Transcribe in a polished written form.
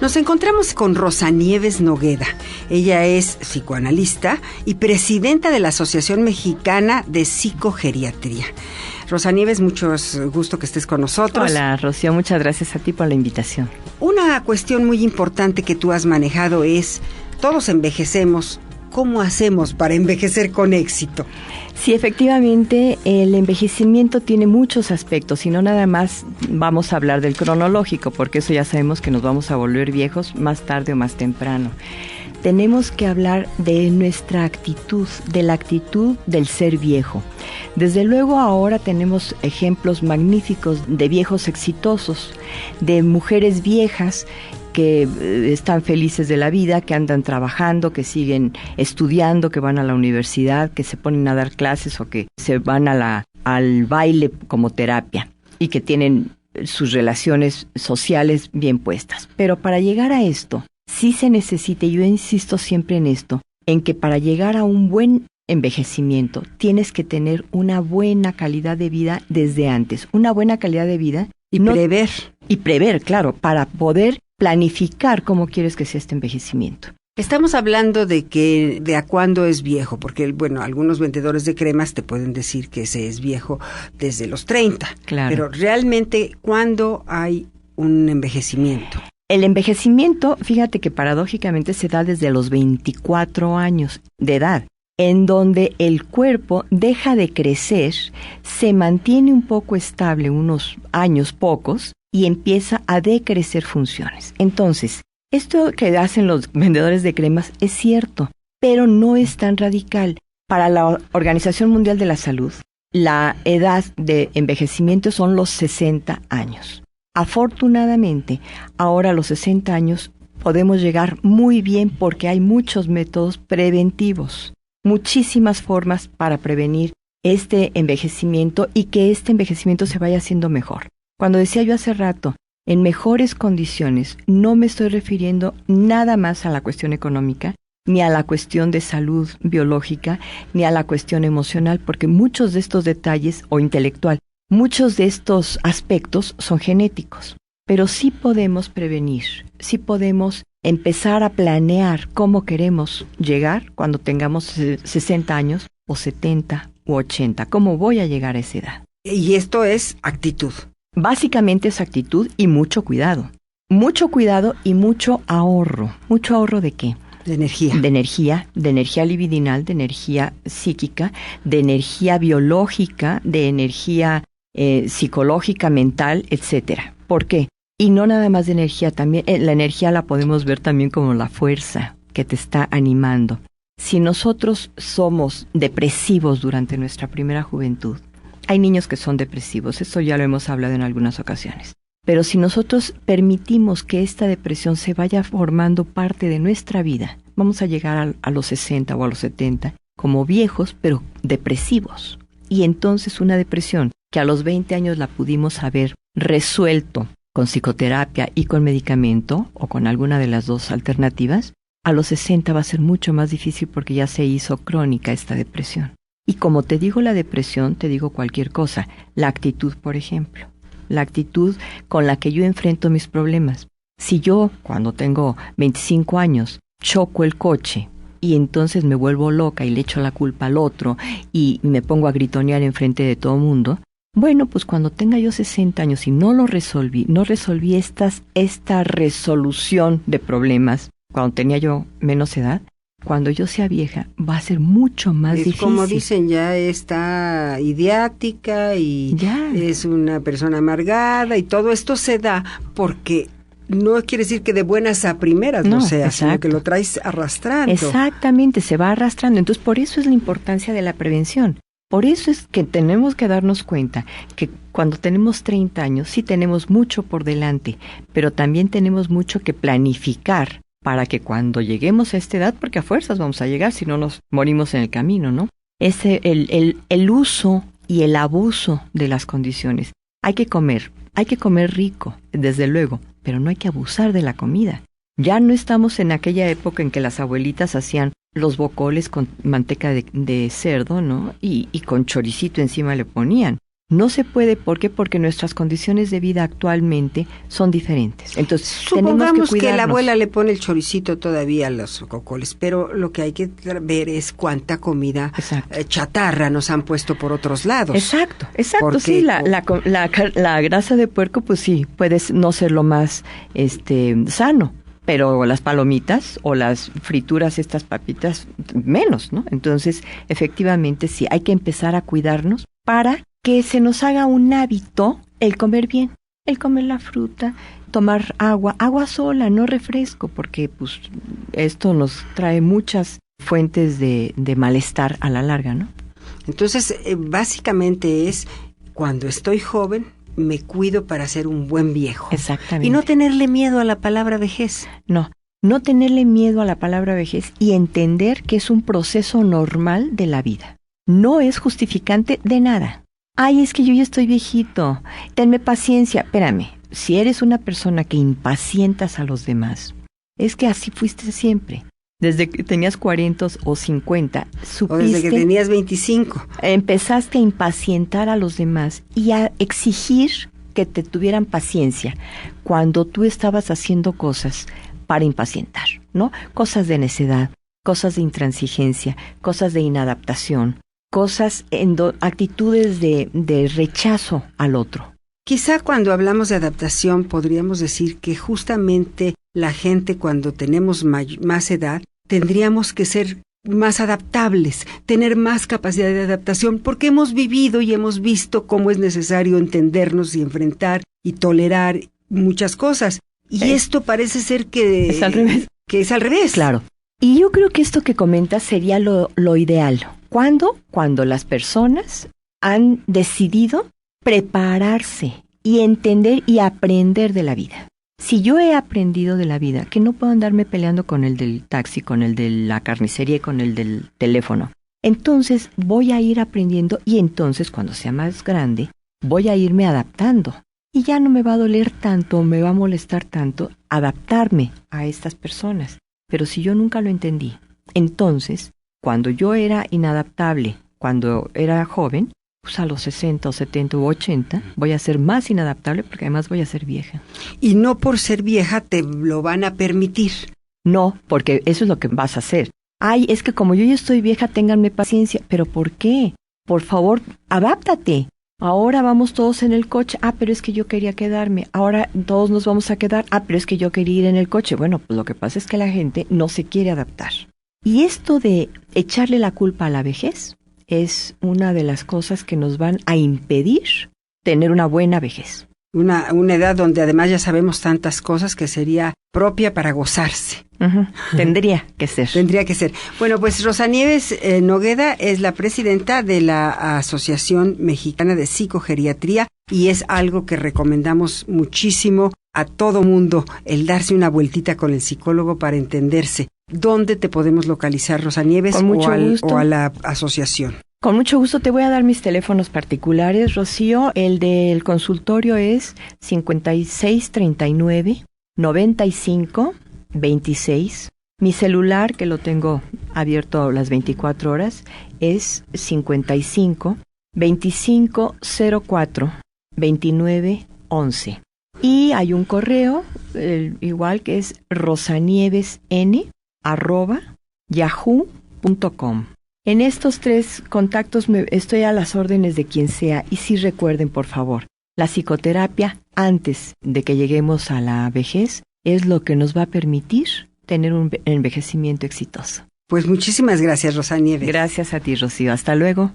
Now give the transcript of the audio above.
Nos encontramos con Rosa Nieves Nogueda. Ella es psicoanalista y presidenta de la Asociación Mexicana de Psicogeriatría. Rosa Nieves, mucho gusto que estés con nosotros. Hola, Rocío, muchas gracias a ti por la invitación. Una cuestión muy importante que tú has manejado es, todos envejecemos, ¿cómo hacemos para envejecer con éxito? Sí, efectivamente, el envejecimiento tiene muchos aspectos y no nada más vamos a hablar del cronológico, porque eso ya sabemos que nos vamos a volver viejos más tarde o más temprano. Tenemos que hablar de nuestra actitud, de la actitud del ser viejo. Desde luego ahora tenemos ejemplos magníficos de viejos exitosos, de mujeres viejas que están felices de la vida, que andan trabajando, que siguen estudiando, que van a la universidad, que se ponen a dar clases o que se van al baile como terapia y que tienen sus relaciones sociales bien puestas. Pero para llegar a esto, sí se necesita, y yo insisto siempre en esto, en que para llegar a un buen envejecimiento tienes que tener una buena calidad de vida desde antes, una buena calidad de vida y prever. Y prever, claro, para poder planificar cómo quieres que sea este envejecimiento. Estamos hablando de a cuándo es viejo, porque, bueno, algunos vendedores de cremas te pueden decir que ese es viejo desde los 30. Claro. Pero realmente, ¿cuándo hay un envejecimiento? El envejecimiento, fíjate que paradójicamente se da desde los 24 años de edad, en donde el cuerpo deja de crecer, se mantiene un poco estable, unos años pocos, y empieza a decrecer funciones. Entonces, esto que hacen los vendedores de cremas es cierto, pero no es tan radical. Para la Organización Mundial de la Salud, la edad de envejecimiento son los 60 años. Afortunadamente, ahora a los 60 años podemos llegar muy bien porque hay muchos métodos preventivos, muchísimas formas para prevenir este envejecimiento y que este envejecimiento se vaya haciendo mejor. Cuando decía yo hace rato, en mejores condiciones, no me estoy refiriendo nada más a la cuestión económica, ni a la cuestión de salud biológica, ni a la cuestión emocional, porque muchos de estos detalles, o intelectual, muchos de estos aspectos son genéticos. Pero sí podemos prevenir, sí podemos empezar a planear cómo queremos llegar cuando tengamos 60 años, o 70, u 80. ¿Cómo voy a llegar a esa edad? Y esto es actitud. Básicamente es actitud y mucho cuidado. Mucho cuidado y mucho ahorro. ¿Mucho ahorro de qué? De energía. De energía libidinal, de energía psíquica, de energía biológica, de energía psicológica, mental, etcétera. ¿Por qué? Y no nada más de energía, también la energía la podemos ver también como la fuerza que te está animando. Si nosotros somos depresivos durante nuestra primera juventud, hay niños que son depresivos, eso ya lo hemos hablado en algunas ocasiones. Pero si nosotros permitimos que esta depresión se vaya formando parte de nuestra vida, vamos a llegar a los 60 o a los 70 como viejos, pero depresivos. Y entonces una depresión que a los 20 años la pudimos haber resuelto con psicoterapia y con medicamento, o con alguna de las dos alternativas, a los 60 va a ser mucho más difícil porque ya se hizo crónica esta depresión. Y como te digo la depresión, te digo cualquier cosa. La actitud, por ejemplo. La actitud con la que yo enfrento mis problemas. Si yo, cuando tengo 25 años, choco el coche y entonces me vuelvo loca y le echo la culpa al otro y me pongo a gritonear enfrente de todo mundo, bueno, pues cuando tenga yo 60 años y no resolví esta resolución de problemas cuando tenía yo menos edad, cuando yo sea vieja, va a ser mucho más difícil. Como dicen, ya está idiática y ya es una persona amargada y todo esto se da porque no quiere decir que de buenas a primeras no sea, sino que lo traes arrastrando. Exactamente, se va arrastrando. Entonces, por eso es la importancia de la prevención. Por eso es que tenemos que darnos cuenta que cuando tenemos 30 años, sí tenemos mucho por delante, pero también tenemos mucho que planificar para que cuando lleguemos a esta edad, porque a fuerzas vamos a llegar, si no nos morimos en el camino, ¿no? Es el uso y el abuso de las condiciones. Hay que comer rico, desde luego, pero no hay que abusar de la comida. Ya no estamos en aquella época en que las abuelitas hacían los bocoles con manteca de cerdo, ¿no? Y con choricito encima le ponían. No se puede, ¿por qué? Porque nuestras condiciones de vida actualmente son diferentes. Entonces, supongamos tenemos que cuidarnos. Que la abuela le pone el choricito todavía a los cocoles, pero lo que hay que ver es cuánta comida chatarra nos han puesto por otros lados. Exacto. Sí, la grasa de puerco, pues sí, puede no ser lo más sano. Pero las palomitas o las frituras, estas papitas, menos, ¿no? Entonces, efectivamente, sí, hay que empezar a cuidarnos para que se nos haga un hábito el comer bien, el comer la fruta, tomar agua sola, no refresco, porque pues esto nos trae muchas fuentes de malestar a la larga, ¿no? Entonces, básicamente es, cuando estoy joven, me cuido para ser un buen viejo. Exactamente. Y no tenerle miedo a la palabra vejez. No tenerle miedo a la palabra vejez y entender que es un proceso normal de la vida. No es justificante de nada. Ay, es que yo ya estoy viejito. Tenme paciencia. Espérame, si eres una persona que impacientas a los demás, es que así fuiste siempre. Desde que tenías 40 o 50, supiste... O desde que tenías 25. Empezaste a impacientar a los demás y a exigir que te tuvieran paciencia cuando tú estabas haciendo cosas para impacientar, ¿no? Cosas de necedad, cosas de intransigencia, cosas de inadaptación, cosas, actitudes de rechazo al otro. Quizá cuando hablamos de adaptación podríamos decir que justamente la gente cuando tenemos más edad tendríamos que ser más adaptables, tener más capacidad de adaptación, porque hemos vivido y hemos visto cómo es necesario entendernos y enfrentar y tolerar muchas cosas. Y esto parece ser que es al revés. Que es al revés. Claro. Y yo creo que esto que comentas sería lo ideal. ¿Cuándo? Cuando las personas han decidido prepararse y entender y aprender de la vida. Si yo he aprendido de la vida que no puedo andarme peleando con el del taxi, con el de la carnicería y con el del teléfono, entonces voy a ir aprendiendo y entonces cuando sea más grande voy a irme adaptando. Y ya no me va a doler tanto, me va a molestar tanto adaptarme a estas personas. Pero si yo nunca lo entendí, entonces cuando yo era inadaptable, cuando era joven, pues a los 60 o 70 u 80 voy a ser más inadaptable porque además voy a ser vieja. Y no por ser vieja te lo van a permitir. No, porque eso es lo que vas a hacer. Ay, es que como yo ya estoy vieja, ténganme paciencia. ¿Pero por qué? Por favor, adáptate. Ahora vamos todos en el coche. Ah, pero es que yo quería quedarme. Ahora todos nos vamos a quedar. Ah, pero es que yo quería ir en el coche. Bueno, pues lo que pasa es que la gente no se quiere adaptar. Y esto de echarle la culpa a la vejez es una de las cosas que nos van a impedir tener una buena vejez. Una edad donde además ya sabemos tantas cosas que sería propia para gozarse. Uh-huh. Tendría que ser. Tendría que ser. Bueno, pues Rosa Nieves Nogueda es la presidenta de la Asociación Mexicana de Psicogeriatría y es algo que recomendamos muchísimo a todo mundo, el darse una vueltita con el psicólogo para entenderse. ¿Dónde te podemos localizar, Rosa Nieves, o a la asociación? Con mucho gusto te voy a dar mis teléfonos particulares, Rocío. El del consultorio es 5639-9526. Mi celular, que lo tengo abierto las 24 horas, es 55-2504-2911. Y hay un correo, igual que es rosanievesn@yahoo.com. En estos 3 contactos estoy a las órdenes de quien sea y sí recuerden, por favor, la psicoterapia antes de que lleguemos a la vejez es lo que nos va a permitir tener un envejecimiento exitoso. Pues muchísimas gracias, Rosa Nieves. Gracias a ti, Rocío. Hasta luego.